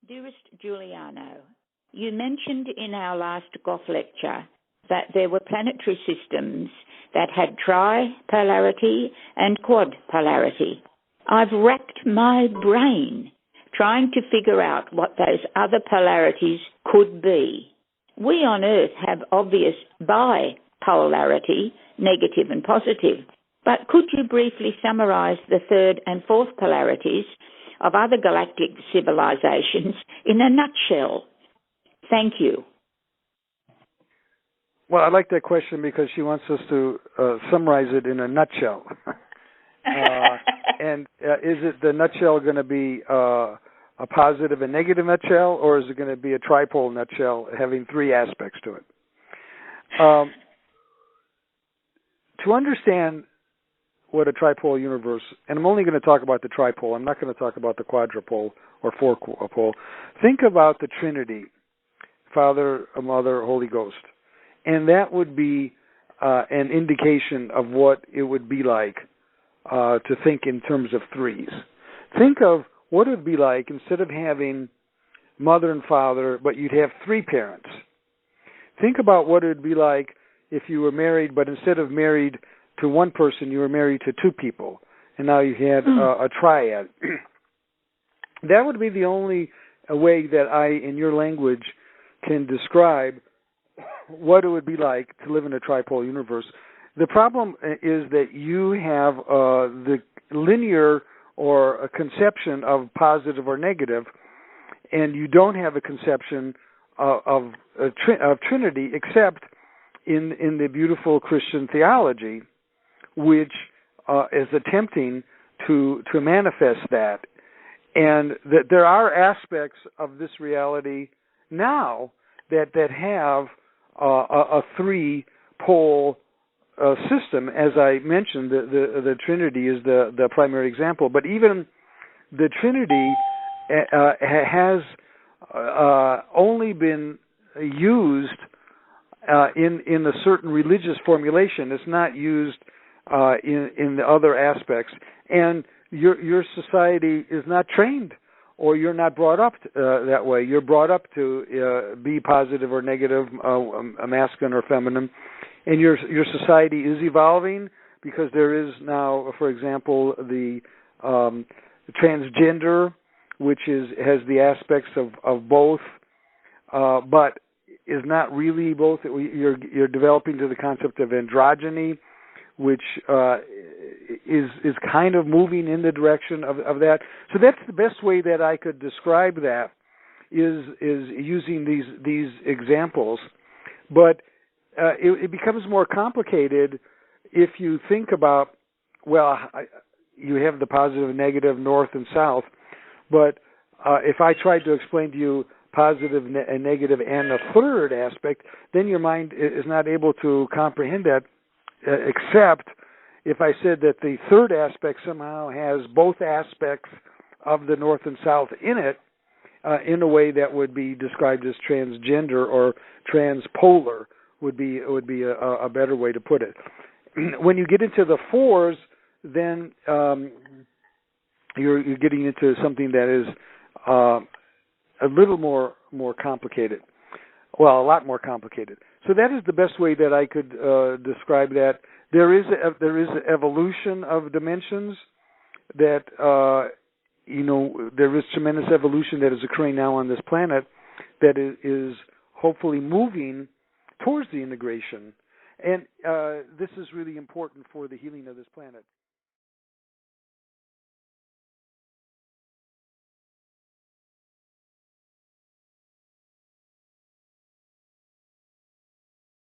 Dearest Juliano, you mentioned in our last Goth lecture that there were planetary systems that had tripolarity and quadpolarity. I've racked my brain trying to figure out what those other polarities could be. We on Earth have obvious bipolarity, negative and positive, but could you briefly summarize the third and fourth polarities of other galactic civilizations in a nutshell? Thank you. Well, I like that question because she wants us to summarize it in a nutshell. And is it the nutshell going to be a positive and negative nutshell, or is it going to be a tripole nutshell having three aspects to it? To understand what a tripole universe, and I'm only going to talk about the tripole, I'm not going to talk about the quadrupole or fourpole. Think about the Trinity, Father, Mother, Holy Ghost. And that would be an indication of what it would be like to think in terms of threes. Think of what it would be like instead of having mother and father, but you'd have three parents. Think about what it would be like if you were married, but instead of married to one person, you were married to two people, and now you had a triad. That would be the only way that I, in your language, can describe what it would be like to live in a tripole universe. The problem is that you have the linear or a conception of positive or negative, and you don't have a conception of Trinity except in the beautiful Christian theology, which is attempting to manifest that. And that there are aspects of this reality now that have a three-pole system. As I mentioned, the Trinity is the primary example. But even the Trinity has only been used in a certain religious formulation. It's not used in the other aspects. And your society is not trained, or you're not brought up that way. You're brought up to be positive or negative, masculine or feminine. And your society is evolving because there is now, for example, the transgender, which has the aspects of both, but is not really both. You're developing to the concept of androgyny, which is kind of moving in the direction of that. So that's the best way that I could describe that is using these examples. But it becomes more complicated if you think about, you have the positive and negative, north and south, but if I tried to explain to you positive and negative and a third aspect, then your mind is not able to comprehend that, except if I said that the third aspect somehow has both aspects of the north and south in it, in a way that would be described as transgender or transpolar would be a better way to put it. When you get into the fours, then you're getting into something that is a little more complicated. Well, a lot more complicated. So that is the best way that I could describe that. There is an evolution of dimensions that there is tremendous evolution that is occurring now on this planet that is hopefully moving towards the integration. And this is really important for the healing of this planet.